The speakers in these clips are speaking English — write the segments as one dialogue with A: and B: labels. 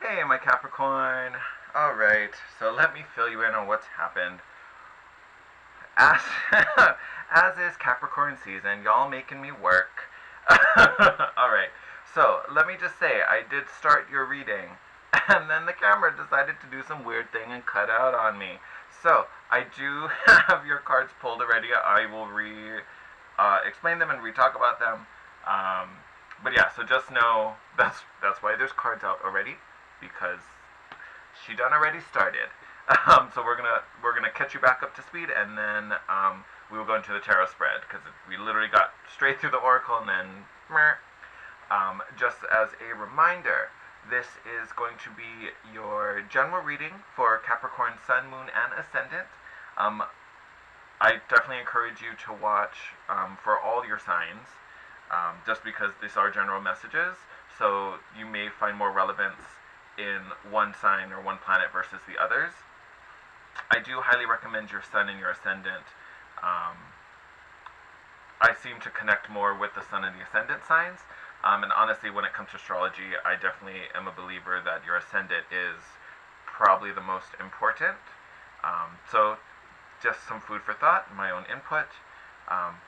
A: Hey, my Capricorn. Alright, so let me fill you in on what's happened. As, as is Capricorn season, y'all making me work. Alright, so let me just say, I did start your reading, and then the camera decided to do some weird thing and cut out on me. So, I do have your cards pulled already. I will explain them and re-talk about them. Um, but yeah, so just know that's why there's cards out already, because she done already started. So we're gonna catch you back up to speed, and then we will go into the tarot spread because we literally got straight through the oracle, and then just as a reminder, this is going to be your general reading for Capricorn Sun, Moon, and Ascendant. Um, I definitely encourage you to watch for all your signs, just because these are general messages, so you may find more relevance in one sign or one planet versus the others. I do highly recommend your Sun and your Ascendant. Um, I seem to connect more with the Sun and the Ascendant signs, and honestly, when it comes to astrology, I definitely am a believer that your Ascendant is probably the most important. So just some food for thought, my own input.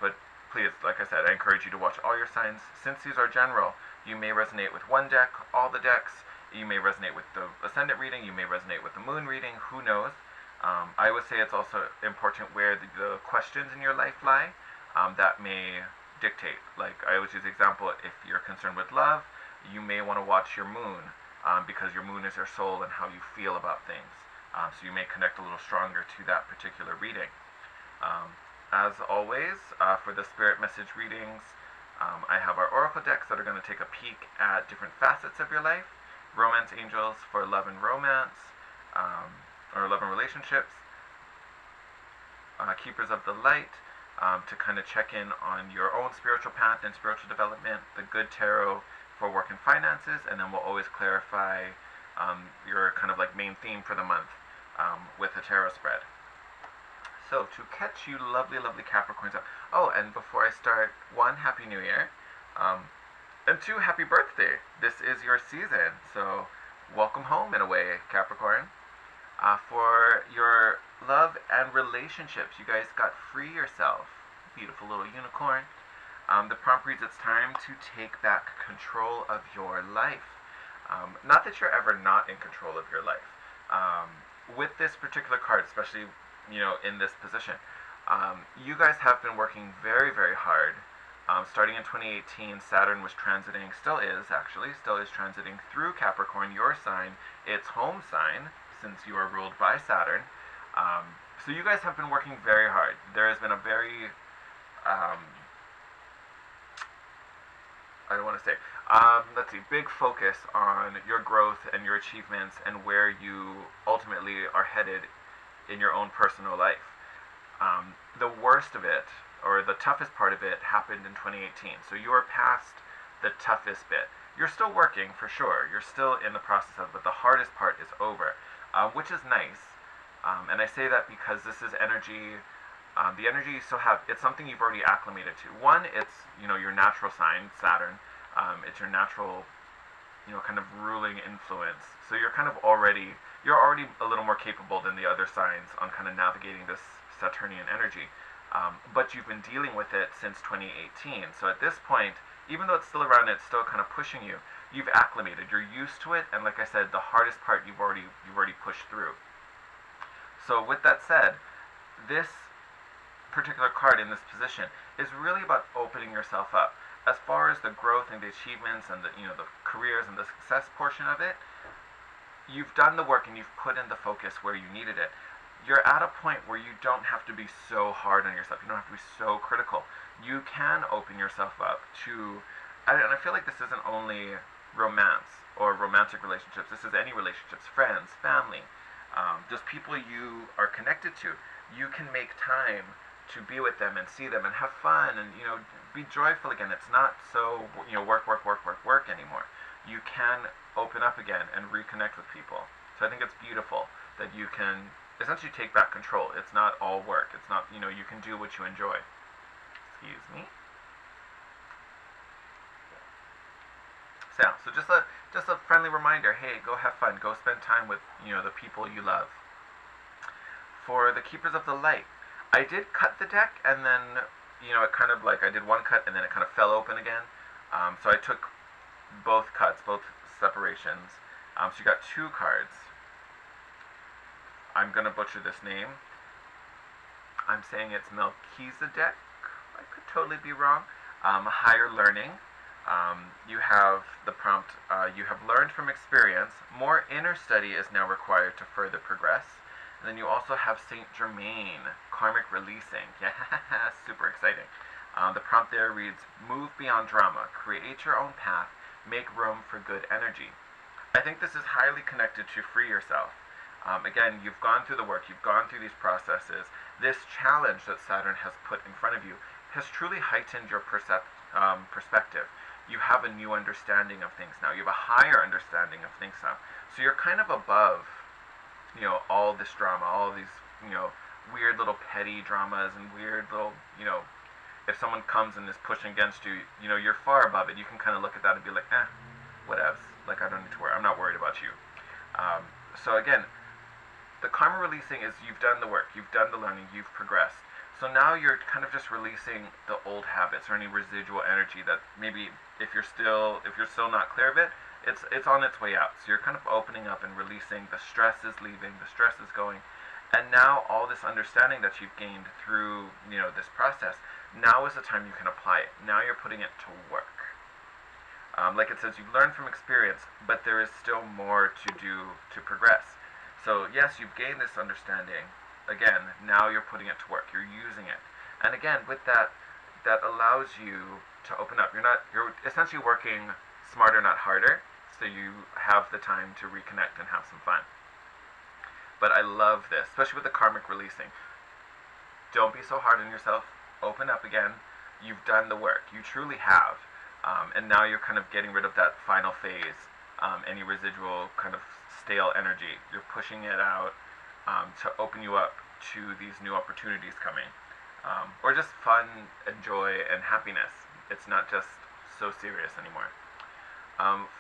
A: But please, like I said, I encourage you to watch all your signs. Since these are general, you may resonate with one deck, all the decks. You may resonate with the ascendant reading. You may resonate with the moon reading. Who knows? I would say it's also important where the questions in your life lie, that may dictate. Like I always use the example, if you're concerned with love, you may want to watch your moon, because your moon is your soul and how you feel about things. So you may connect a little stronger to that particular reading. As always, for the spirit message readings, I have our oracle decks that are going to take a peek at different facets of your life. Romance angels for love and romance, or love and relationships. Keepers of the light, to kind of check in on your own spiritual path and spiritual development. The good tarot for work and finances, and then we'll always clarify your kind of like main theme for the month with a tarot spread. So to catch you lovely, lovely Capricorns up. Oh, and before I start, one, Happy New Year. And two, happy birthday. This is your season, so welcome home in a way, Capricorn. For your love and relationships, you guys got free yourself. Beautiful little unicorn. The prompt reads, it's time to take back control of your life. Not that you're ever not in control of your life. With this particular card, especially, in this position, you guys have been working very, very hard. Starting in 2018, Saturn was transiting, still is transiting through Capricorn, your sign, its home sign, since you are ruled by Saturn. So you guys have been working very hard. There has been a very, I don't want to say, big focus on your growth and your achievements and where you ultimately are headed in your own personal life. The worst of it, or the toughest part of it, happened in 2018. So you are past the toughest bit. You're still working, for sure. You're still in the process of it, but the hardest part is over, which is nice. And I say that because this is energy. The energy you still have, it's something you've already acclimated to. One, it's, your natural sign, Saturn. It's your natural, kind of ruling influence. So you're already a little more capable than the other signs on kind of navigating this Saturnian energy. But you've been dealing with it since 2018. So at this point, even though it's still around, it's still kind of pushing you. You've acclimated. You're used to it, and like I said, the hardest part you've already pushed through. So with that said, this particular card in this position is really about opening yourself up. As far as the growth and the achievements and the the careers and the success portion of it, you've done the work and you've put in the focus where you needed it. You're at a point where you don't have to be so hard on yourself. You don't have to be so critical. You can open yourself up to, and I feel like this isn't only romance or romantic relationships. This is any relationships, friends, family, just people you are connected to. You can make time to be with them and see them and have fun and be joyful again. It's not so work anymore. You can open up again and reconnect with people. So I think it's beautiful that you can essentially take back control. It's not all work. It's not, you can do what you enjoy. Excuse me. So just a friendly reminder, hey, go have fun, go spend time with, the people you love. For the Keepers of the Light, I did cut the deck, and then, it kind of like, I did one cut, and then it kind of fell open again. So I took both cuts, both separations. So you got 2 cards. I'm going to butcher this name. I'm saying it's Melchizedek. I could totally be wrong. Higher learning. You have the prompt, you have learned from experience. More inner study is now required to further progress. And then you also have Saint Germain, karmic releasing. Yeah, super exciting. The prompt there reads, move beyond drama, create your own path, make room for good energy. I think this is highly connected to free yourself. Again, you've gone through the work, you've gone through these processes. This challenge that Saturn has put in front of you has truly heightened your perspective. You have a new understanding of things now. You have a higher understanding of things now. So you're kind of above, all this drama, all these, weird little petty dramas and weird little, if someone comes and is pushing against you, you're far above it. You can kind of look at that and be like, whatevs. Like, I don't need to worry. I'm not worried about you. So again, the karma releasing is you've done the work, you've done the learning, you've progressed. So now you're kind of just releasing the old habits or any residual energy that maybe if you're still not clear of it, it's on its way out. So you're kind of opening up and releasing. The stress is leaving, the stress is going, and now all this understanding that you've gained through this process, now is the time you can apply it. Now you're putting it to work. Like it says, you learn from experience, but there is still more to do to progress. So yes, you've gained this understanding. Again, now you're putting it to work. You're using it, and again, with that allows you to open up. You're essentially working smarter, not harder. So you have the time to reconnect and have some fun. But I love this, especially with the karmic releasing. Don't be so hard on yourself. Open up again. You've done the work. You truly have. And now you're kind of getting rid of that final phase, any residual kind of stale energy. You're pushing it out to open you up to these new opportunities coming. Or just fun and joy and happiness. It's not just so serious anymore.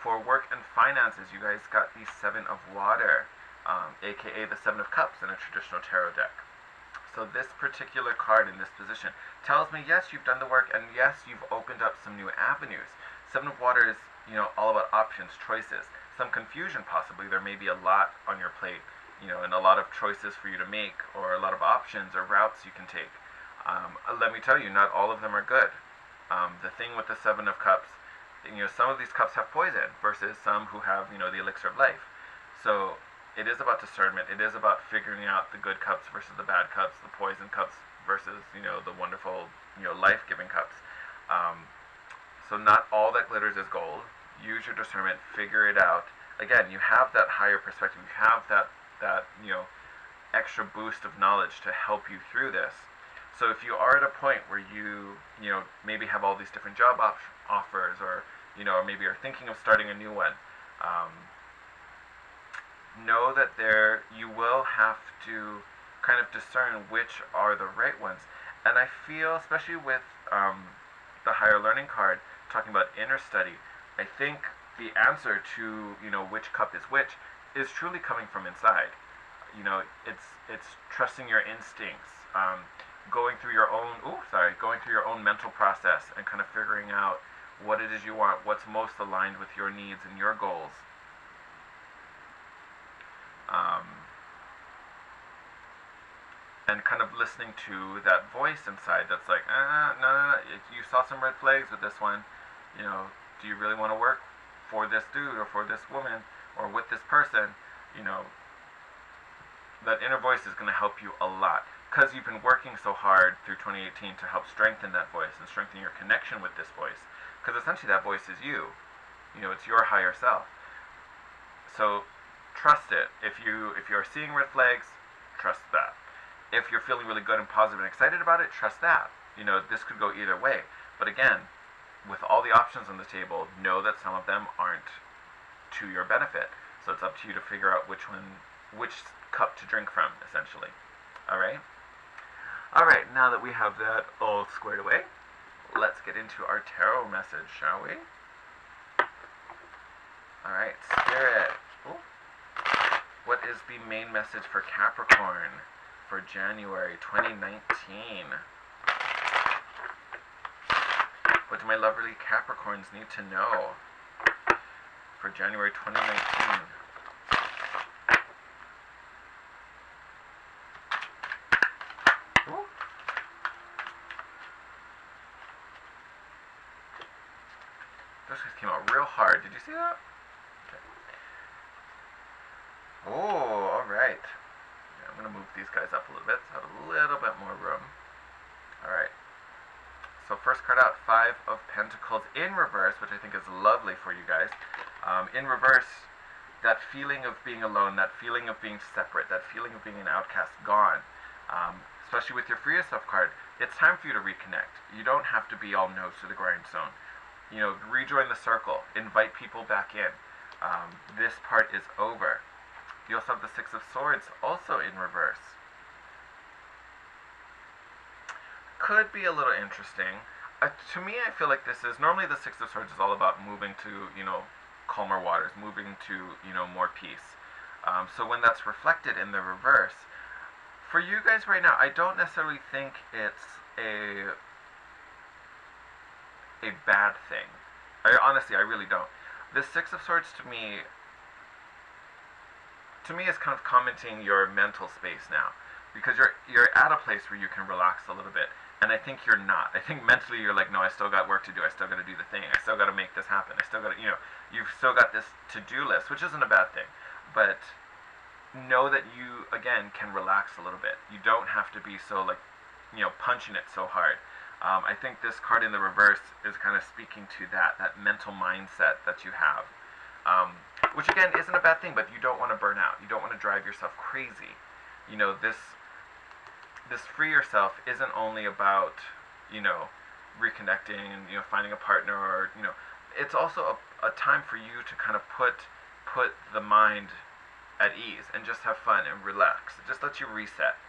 A: For work and finances, you guys got the 7 of Water, aka the 7 of Cups in a traditional tarot deck. So this particular card in this position tells me, yes, you've done the work, and yes, you've opened up some new avenues. 7 of Water is, all about options, choices, some confusion possibly. There may be a lot on your plate, and a lot of choices for you to make, or a lot of options or routes you can take. Let me tell you, not all of them are good. The thing with the 7 of Cups, some of these cups have poison versus some who have, the elixir of life. So it is about discernment. It is about figuring out the good cups versus the bad cups, the poison cups versus, the wonderful, life-giving cups. So not all that glitters is gold. Use your discernment. Figure it out. Again, you have that higher perspective. You have that extra boost of knowledge to help you through this. So if you are at a point where you maybe have all these different job offers, or or maybe you're thinking of starting a new one, know that you will have to kind of discern which are the right ones. And I feel, especially with the higher learning card talking about inner study, I think the answer to which cup is which is truly coming from inside. It's trusting your instincts, going through your own mental process and kind of figuring out what it is you want, what's most aligned with your needs and your goals. And kind of listening to that voice inside that's like, no, you saw some red flags with this one. Do you really want to work for this dude or for this woman or with this person? That inner voice is going to help you a lot, because you've been working so hard through 2018 to help strengthen that voice and strengthen your connection with this voice, because essentially that voice is you. It's your higher self. So trust it. If you're seeing red flags, trust that. If you're feeling really good and positive and excited about it, trust that. This could go either way. But again, with all the options on the table, know that some of them aren't to your benefit. So it's up to you to figure out which cup to drink from, essentially. Alright? Alright, now that we have that all squared away, let's get into our tarot message, shall we? Alright, Spirit. Ooh. What is the main message for Capricorn for January 2019? What do my lovely Capricorns need to know for January 2019? Ooh. Those guys came out real hard. Did you see that? Okay. Oh, alright. Yeah, I'm going to move these guys up a little bit so I have a little bit more room. Alright. So first card out, 5 of Pentacles in reverse, which I think is lovely for you guys. In reverse, that feeling of being alone, that feeling of being separate, that feeling of being an outcast, gone. Especially with your Free Yourself card, it's time for you to reconnect. You don't have to be all nose to the grindstone. You know, rejoin the circle, invite people back in. This part is over. You also have the 6 of Swords, also in reverse. Could be a little interesting. To me, I feel like this is, normally the 6 of Swords is all about moving to, you know, calmer waters, moving to, you know, more peace. So when that's reflected in the reverse, for you guys right now, I don't necessarily think it's a bad thing. Honestly, I really don't. The 6 of Swords to me is kind of commenting your mental space now, because you're at a place where you can relax a little bit, and I think you're not. I think mentally you're like, no, I still got work to do. I still got to do the thing. I still got to make this happen. I still got to, you know, you've still got this to-do list, which isn't a bad thing, but know that you again can relax a little bit. You don't have to be so, like, you know, punching it so hard. I think this card in the reverse is kind of speaking to that mental mindset that you have. Which again isn't a bad thing, but you don't want to burn out. You don't want to drive yourself crazy. You know, this Free Yourself isn't only about, you know, reconnecting and, you know, finding a partner, or, you know, it's also a time for you to kind of put the mind at ease and just have fun and relax. It just lets you reset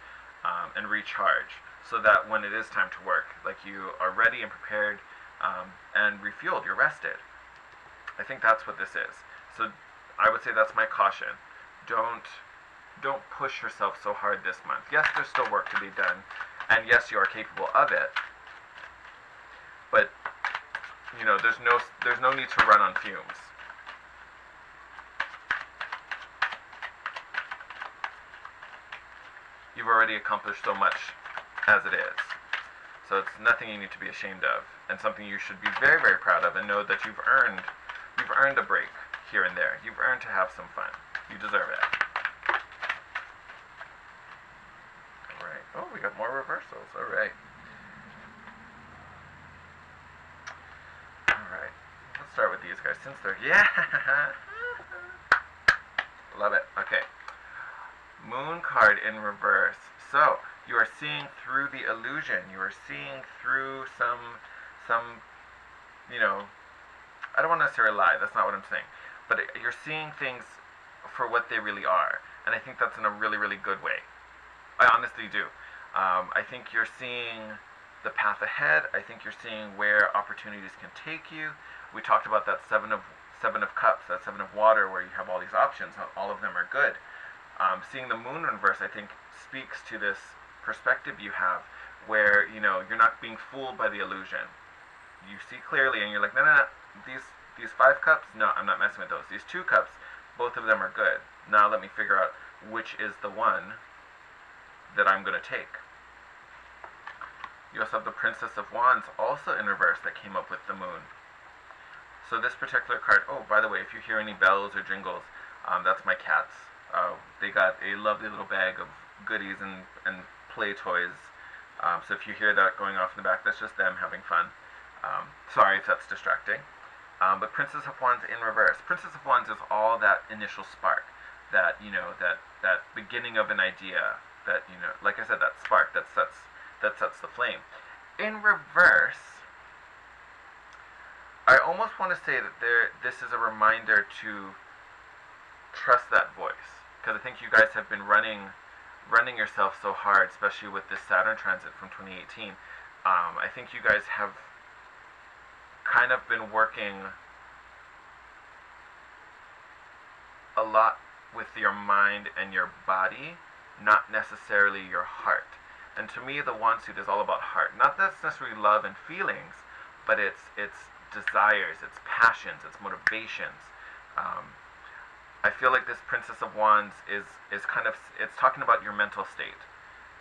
A: and recharge, so that when it is time to work, like, you are ready and prepared and refueled. You're rested. I think that's what this is. So I would say that's my caution. Don't push yourself so hard this month. Yes, there's still work to be done, and yes, you are capable of it. But, you know, there's no need to run on fumes. You've already accomplished so much as it is. So it's nothing you need to be ashamed of, and something you should be very, very proud of, and know that you've earned a break here and there. You've earned to have some fun. You deserve it. Alright. Oh, we got more reversals. Alright. Alright. Let's start with these guys, since they're... Yeah! Love it. Okay. Moon card in reverse. So, you are seeing through the illusion. You are seeing through some, you know, I don't want to necessarily lie, that's not what I'm saying. But you're seeing things for what they really are. And I think that's in a really, really good way. I honestly do. I think you're seeing the path ahead. I think you're seeing where opportunities can take you. We talked about that seven of cups, that 7 of water, where you have all these options. All of them are good. Seeing the moon in reverse, I think, speaks to this perspective you have, where, you know, you're not being fooled by the illusion. You see clearly, and you're like, no. These 5 cups, no, I'm not messing with those. These 2 cups, both of them are good. Now let me figure out which is the one that I'm going to take. You also have the Princess of Wands, also in reverse, that came up with the moon. So this particular card, oh, by the way, if you hear any bells or jingles, that's my cats. They got a lovely little bag of goodies and play toys. So if you hear that going off in the back, that's just them having fun. Sorry if that's distracting. But Princess of Wands in reverse. Princess of Wands is all that initial spark, that, you know, that beginning of an idea, that, you know, like I said, that spark that sets the flame. In reverse, I almost want to say that this is a reminder to trust that voice, because I think you guys have been running yourself so hard, especially with this Saturn transit from 2018. I think you guys have kind of been working lot with your mind and your body, not necessarily your heart. And to me, the wand suit is all about heart. Not that's necessarily love and feelings, but it's desires, it's passions, it's motivations. I feel like this Princess of Wands is kind of, it's talking about your mental state.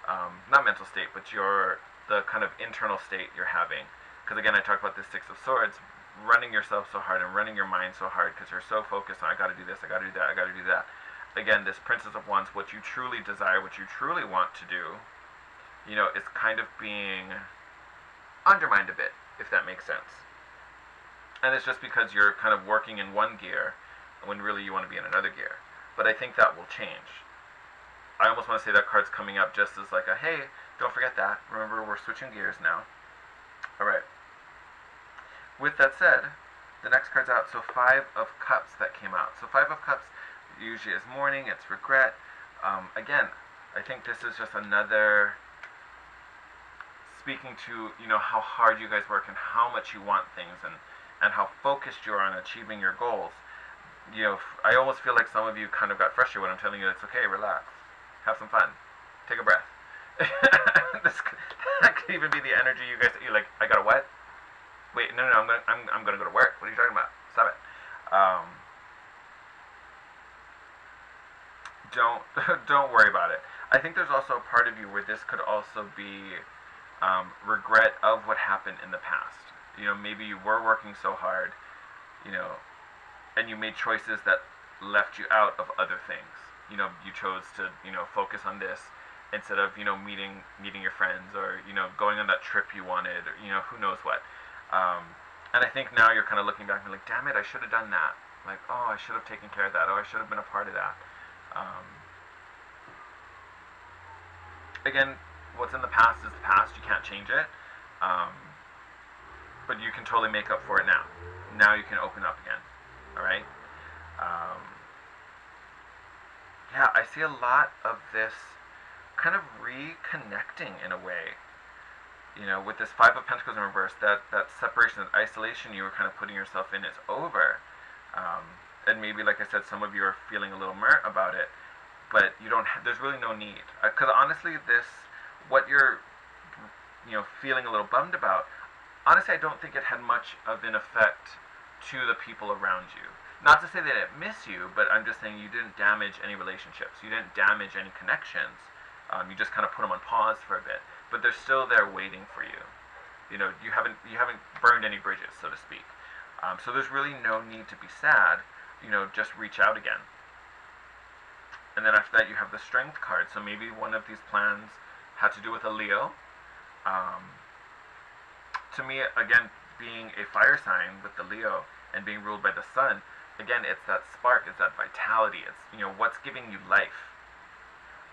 A: Not mental state, but the kind of internal state you're having. Because again, I talk about this Six of Swords, running yourself so hard and running your mind so hard because you're so focused on, I gotta do this, I gotta do that, I gotta do that. Again, this Princess of Wands, what you truly desire, what you truly want to do, is kind of being undermined a bit, if that makes sense. And it's just because you're kind of working in one gear when really you want to be in another gear. But I think that will change. I almost want to say that card's coming up just as like a, hey, don't forget that. Remember, we're switching gears now. Alright. With that said, the next card's out. So Five of Cups that came out. So Five of Cups usually is mourning, it's regret. Again, I think this is just another speaking to, how hard you guys work and how much you want things and how focused you are on achieving your goals. I almost feel like some of you kind of got frustrated when I'm telling you it's okay, relax, have some fun, take a breath. That could even be the energy you guys, you're like, I gotta what? Wait, no, I'm gonna go to work. What are you talking about? Stop it. Don't worry about it. I think there's also a part of you where this could also be regret of what happened in the past. Maybe you were working so hard, and you made choices that left you out of other things. You chose to, focus on this instead of, meeting your friends or, going on that trip you wanted or, who knows what. And I think now you're kind of looking back and like, damn it, I should have done that. Like, oh, I should have taken care of that. Oh, I should have been a part of that. Again, what's in the past is the past. You can't change it. But you can totally make up for it now. Now you can open up again. Alright? Yeah, I see a lot of this kind of reconnecting in a way. With this Five of Pentacles in reverse, that separation, that isolation you were kind of putting yourself in is over. And maybe, like I said, some of you are feeling a little meh about it, but you don't. There's really no need. Because honestly, what you're, feeling a little bummed about, honestly, I don't think it had much of an effect to the people around you. Not to say they didn't miss you, but I'm just saying you didn't damage any relationships. You didn't damage any connections. You just kind of put them on pause for a bit. But they're still there waiting for you. You haven't burned any bridges, so to speak. So there's really no need to be sad. Just reach out again. And then after that, you have the Strength card. So maybe one of these plans had to do with a Leo. To me, again, being a fire sign with the Leo and being ruled by the Sun, again, it's that spark, it's that vitality. It's what's giving you life.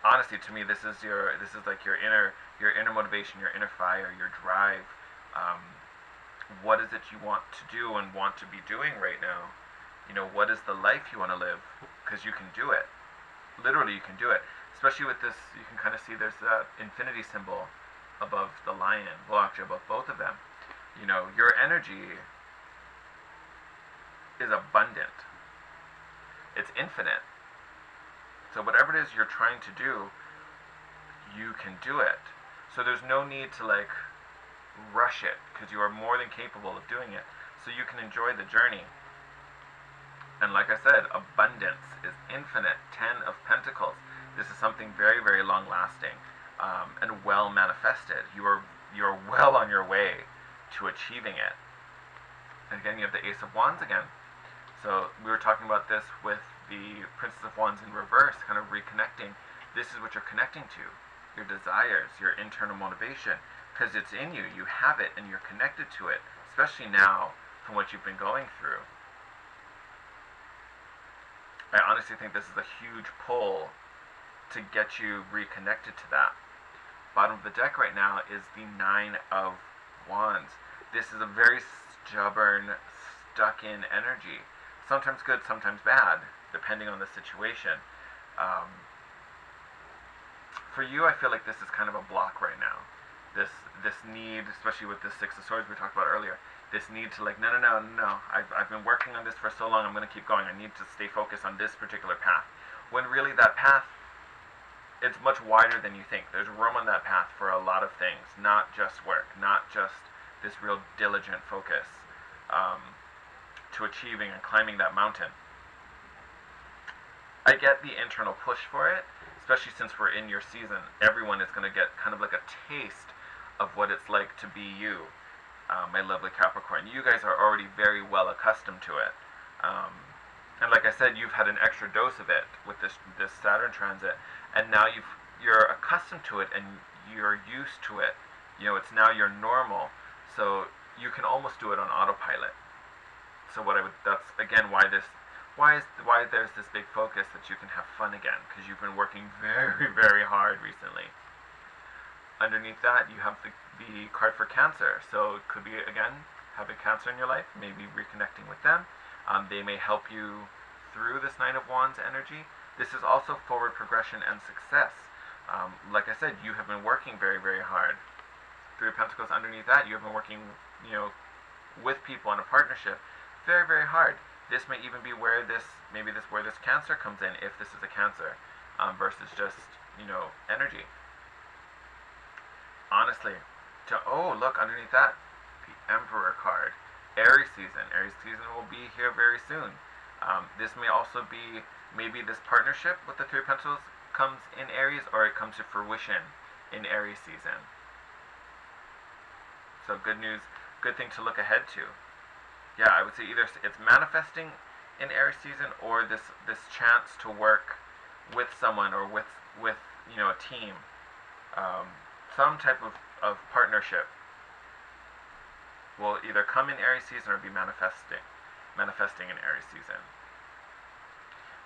A: Honestly, to me, this is like your inner motivation, your inner fire, your drive. What is it you want to do and want to be doing right now? What is the life you want to live? Because you can do it. Literally, you can do it. Especially with this, you can kind of see there's that infinity symbol above the lion. Well, actually, above both of them. Your energy is abundant. It's infinite. So whatever it is you're trying to do, you can do it. So there's no need to rush it, because you are more than capable of doing it. So you can enjoy the journey. And like I said, abundance is infinite. 10 of Pentacles. This is something very, very long lasting, and well manifested. You're well on your way to achieving it. And again, you have the Ace of Wands again. So we were talking about this with the Princess of Wands in reverse, kind of reconnecting. This is what you're connecting to. Your desires, your internal motivation. Because it's in you. You have it and you're connected to it. Especially now from what you've been going through. I honestly think this is a huge pull to get you reconnected to that. Bottom of the deck right now is the Nine of Wands. This is a very stubborn, stuck-in energy. Sometimes good, sometimes bad, depending on the situation. For you, I feel like this is kind of a block right now. This need, especially with this Six of Swords we talked about earlier, this need to like, no, I've been working on this for so long, I'm going to keep going, I need to stay focused on this particular path. When really that path, it's much wider than you think. There's room on that path for a lot of things, not just work, not just this real diligent focus to achieving and climbing that mountain. I get the internal push for it, especially since we're in your season. Everyone is going to get kind of like a taste of what it's like to be you, my lovely Capricorn. You guys are already very well accustomed to it. And like I said, you've had an extra dose of it with this Saturn transit, and now you're accustomed to it and you're used to it. You know, it's now your normal, so you can almost do it on autopilot. So that's again why there's this big focus that you can have fun again, because you've been working very, very hard recently. Underneath that, you have the card for Cancer. So it could be, again, having Cancer in your life, maybe reconnecting with them. They may help you through this Nine of Wands energy. This is also forward progression and success. Like I said, you have been working very, very hard. Three of Pentacles underneath that, you have been working, with people in a partnership very, very hard. This may even be where this Cancer comes in, if this is a Cancer, versus just, energy. Honestly, look, underneath that, the Emperor card. Aries season. Aries season will be here very soon. This may also be, maybe this partnership with the Three of Pentacles comes in Aries, or it comes to fruition in Aries season. So good news, good thing to look ahead to. Yeah, I would say either it's manifesting in Aries season, or this chance to work with someone, or with a team. Some type of partnership will either come in Aries season or be manifesting in Aries season.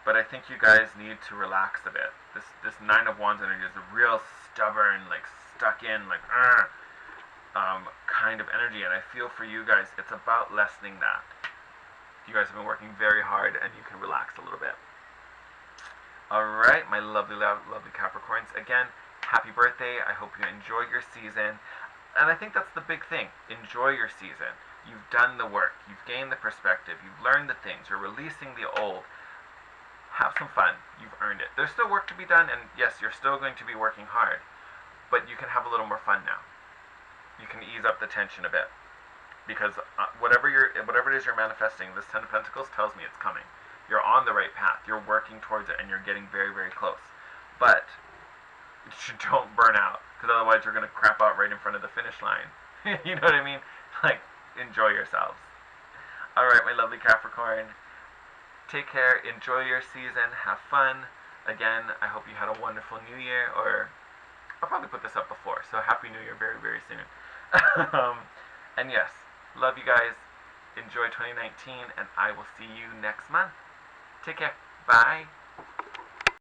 A: But I think you guys need to relax a bit. This Nine of Wands energy is a real stubborn, like stuck in, like kind of energy, and I feel for you guys, it's about lessening that. You guys have been working very hard, and you can relax a little bit. Alright, my lovely, lovely Capricorns. Again, happy birthday. I hope you enjoy your season. And I think that's the big thing. Enjoy your season. You've done the work. You've gained the perspective. You've learned the things. You're releasing the old. Have some fun. You've earned it. There's still work to be done, and yes, you're still going to be working hard. But you can have a little more fun now. You can ease up the tension a bit. Because whatever it is you're manifesting, this Ten of Pentacles tells me it's coming. You're on the right path. You're working towards it, and you're getting very, very close. But don't burn out, because otherwise you're going to crap out right in front of the finish line. You know what I mean? Like, enjoy yourselves. Alright, my lovely Capricorn. Take care. Enjoy your season. Have fun. Again, I hope you had a wonderful New Year, or I'll probably put this up before, so Happy New Year very, very soon. And yes, love you guys. Enjoy 2019, and I will see you next month. Take care. Bye.